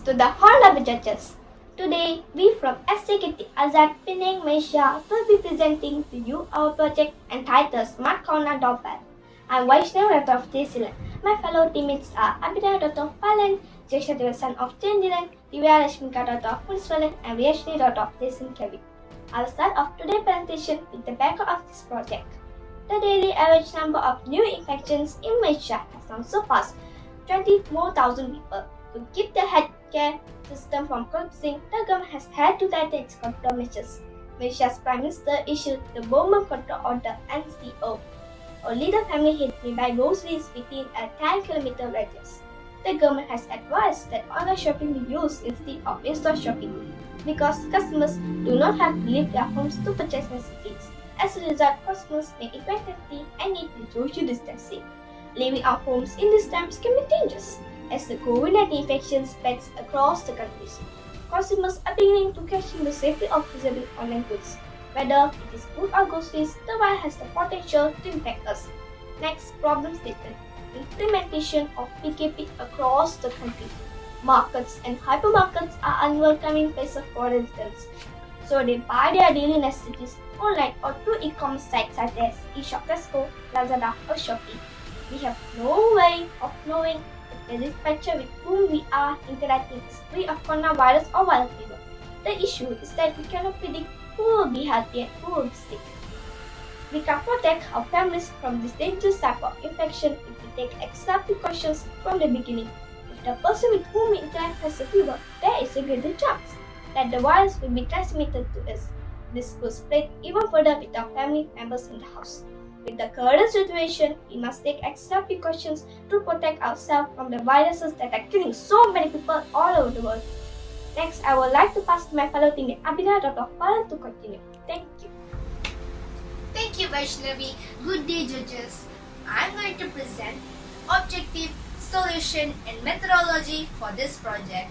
to the Honorable Judges. Today, we from Sjkt Azad Penang, Malaysia will be presenting to you our project entitled Smart Corner Doorbell. I'm Vaishnav daughter of Desilan. My fellow teammates are Abhinav daughter of Palan, Sjkt son of Jendilan, Divya Rashmika daughter of Punswalan, and Vyashni daughter of Desin Kevi. I'll start off today's presentation with the background of this project. The daily average number of new infections in Malaysia has now surpassed 20,000 people. To keep the healthcare system from collapsing, the government has had to tighten its control measures. Malaysia's Prime Minister issued the Movement Control Order (MCO). Only the family hit may buy groceries within a 10-kilometer radius. The government has advised that online shopping be used instead of in-store shopping because customers do not have to leave their homes to purchase necessities. As a result, customers may effectively and need social distancing. Leaving our homes in these times can be dangerous, as the COVID-19 infection spreads across the countries. Consumers are beginning to question the safety of receiving online goods. Whether it is food or groceries, the virus has the potential to infect us. Next, problem statement: implementation of PKP across the country. Markets and hypermarkets are unwelcoming places for residents, so they buy their daily necessities online or through e-commerce sites such as Sjkt, Lazada, or Shopee. We have no way of knowing if the dispatcher with whom we are interacting is free of coronavirus or viral fever. The issue is that we cannot predict who will be healthy and who will be sick. We can protect our families from this dangerous type of infection if we take extra precautions from the beginning. If the person with whom we interact has a fever, there is a greater chance that the virus will be transmitted to us. This will spread even further with our family members in the house. With the current situation, we must take extra precautions to protect ourselves from the viruses that are killing so many people all over the world. Next, I would like to pass to my fellow teammate Abhinav daughter of Palan to continue. Thank you. Thank you, Vaishnavi. Good day, judges. I'm going to present objective, solution, and methodology for this project.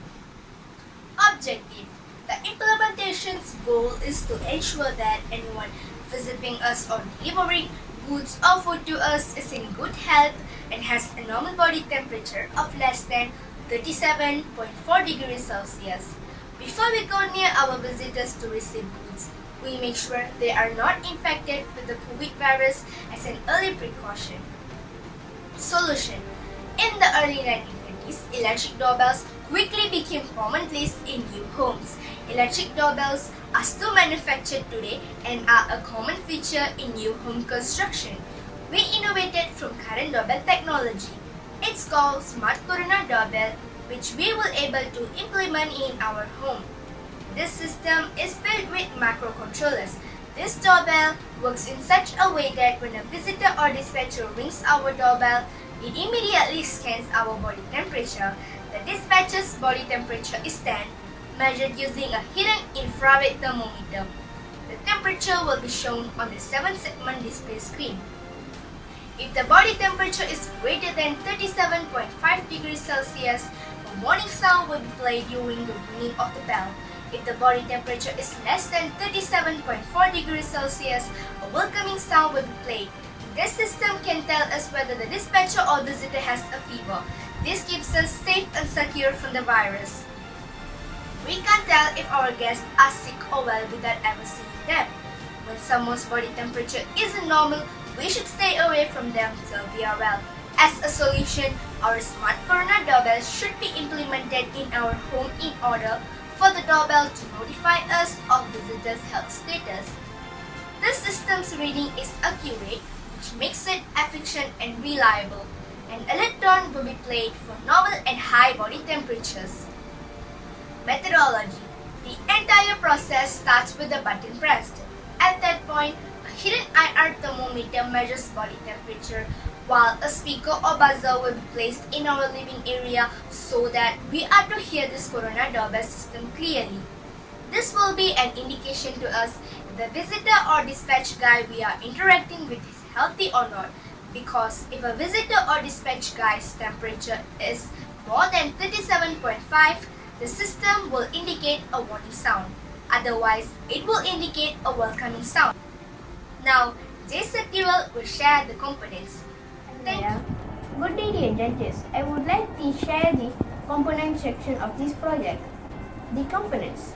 Objective. The implementation's goal is to ensure that anyone visiting us or delivering goods or food to us is in good health and has a normal body temperature of less than 37.4 degrees Celsius. Before we go near our visitors to receive goods, we make sure they are not infected with the COVID virus as an early precaution. Solution. In the early 1920s, electric doorbells quickly became commonplace in new homes. Electric doorbells are still manufactured today and are a common feature in new home construction. We innovated from current doorbell technology. It's called Smart Corner Doorbell, which we were able to implement in our home. This system is built with microcontrollers. This doorbell works in such a way that when a visitor or dispatcher rings our doorbell, it immediately scans our body temperature. The dispatcher's body temperature is then measured using a hidden infrared thermometer. The temperature will be shown on the 7-segment display screen. If the body temperature is greater than 37.5 degrees Celsius, a warning sound will be played during the ringing of the bell. If the body temperature is less than 37.4 degrees Celsius, a welcoming sound will be played. This system can tell us whether the dispatcher or visitor has a fever. This keeps us safe and secure from the virus. We can tell if our guests are sick or well without ever seeing them. When someone's body temperature isn't normal, we should stay away from them till they are well. As a solution, our Smart Corner Doorbell should be implemented in our home in order for the doorbell to notify us of visitors' health status. This system's reading is accurate, which makes it efficient and reliable. An alert tone will be played for normal and high body temperatures. Methodology. The entire process starts with the button pressed. At that point, a hidden IR thermometer measures body temperature, while a speaker or buzzer will be placed in our living area so that we are to hear this Corona Doorbell system clearly. This will be an indication to us if the visitor or dispatch guy we are interacting with is healthy or not, because if a visitor or dispatch guy's temperature is more than 37.5, the system will indicate a warning sound. Otherwise, it will indicate a welcoming sound. Now, Jason will share the components. Thank you. Good day, dear judges. I would like to share the component section of this project. The components.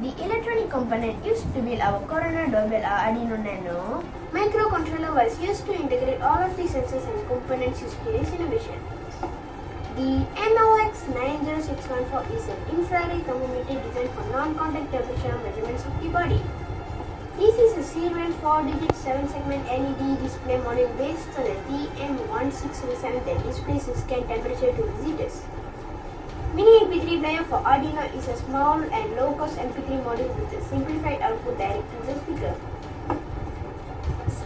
The electronic component used to build our Corona doorbell or Arduino Nano. Microcontroller was used to integrate all of the sensors and components used in this innovation. The MOX90614 is an infrared thermometer designed for non-contact temperature measurements of the body. This is a serial 4-digit 7-segment LED display module based on a TM1607 that displays the scan temperature to visitors. Mini MP3 player for Arduino is a small and low-cost MP3 module with a simplified output direct to the speaker.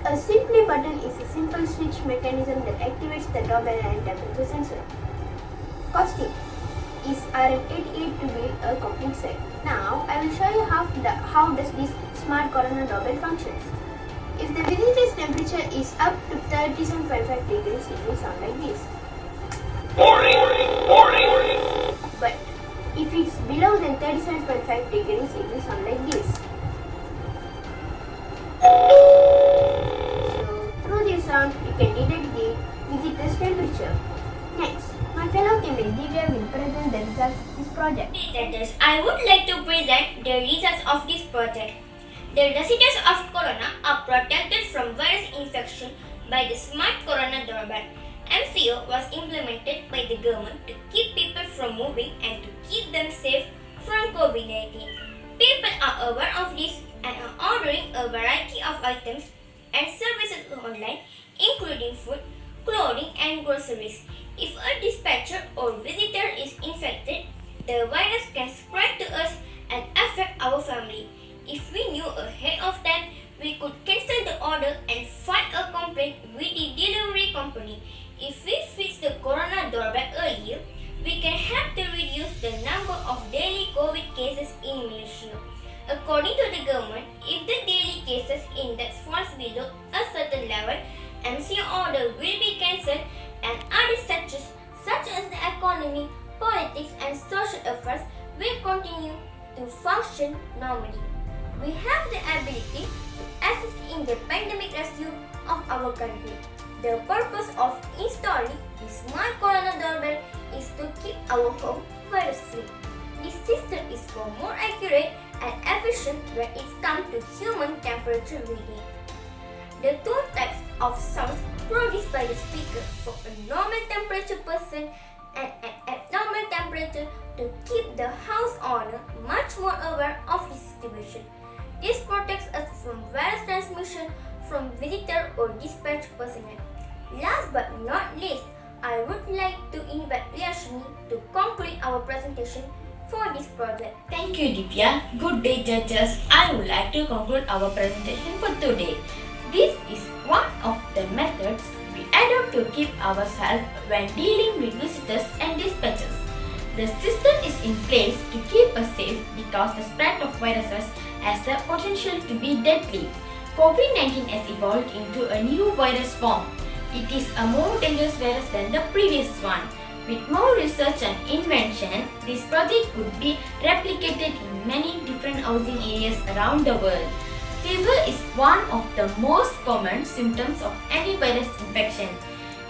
A simply button is a simple switch mechanism that activates the doorbell and temperature sensor. Costing is RM88 to build a complete set. Now I will show you how does this smart Corona doorbell functions. If the visitor's temperature is up to 37.5 degrees, it will sound like this. Warning. But if it's below than 37.5 degrees, it will sound like this. So through this sound, you can detect the visitor's temperature. Next, my fellow teammate Divya will present the results of this project. Presenters, I would like to present the results of this project. The residents of Corona are protected from virus infection by the smart Corona doorbell. MCO was implemented by the government to keep people from moving and to keep them safe from COVID-19. People are aware of this and are ordering a variety of items and services online, including food, clothing, and groceries. If a dispatcher or visitor is infected, the virus can spread to us and affect our family. If we knew ahead of time, we could cancel the order and file a complaint with the delivery company. If we fix the Corona doorbell earlier, we can help to reduce the number of daily COVID cases in Malaysia. According to the government, if the daily cases index falls below a certain level, MCO order will be cancelled and other sectors such as the economy, politics and social affairs will continue to function normally. We have the ability to assist in the pandemic rescue of our country. The purpose of installing the smart Corona doorbell is to keep our home virus-free. This system is for more accurate and efficient when it comes to human temperature reading. The two types of sounds produced by the speaker for a normal temperature person and an abnormal temperature to keep the house owner much more aware of the situation. This protects us from virus transmission from visitor or dispatch personnel. Last but not least, I would like to invite Riyashni to conclude our presentation for this project. Thank you, Divya. Good day, judges. I would like to conclude our presentation for today. This is one of the methods we adopt to keep ourselves when dealing with visitors and dispatchers. The system is in place to keep us safe because the spread of viruses has the potential to be deadly. COVID-19 has evolved into a new virus form. It is a more dangerous virus than the previous one. With more research and invention, this project could be replicated in many different housing areas around the world. Fever is one of the most common symptoms of any virus infection.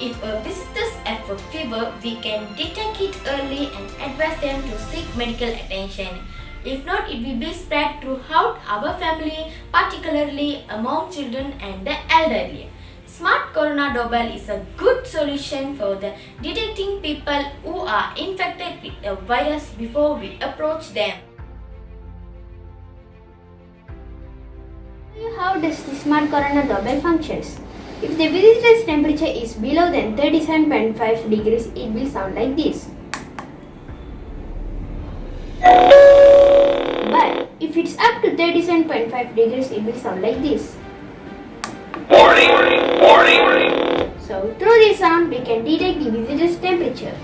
If a visitor has a fever, we can detect it early and advise them to seek medical attention. If not, it will be spread throughout our family, particularly among children and the elderly. Smart Corona doorbell is a good solution for detecting people who are infected with the virus before we approach them. How does the smart Corona doorbell functions? If the visitor's temperature is below than 37.5 degrees, it will sound like this. But if it's up to 37.5 degrees, it will sound like this. Warning! So through this sound, we can detect the visitor's temperature.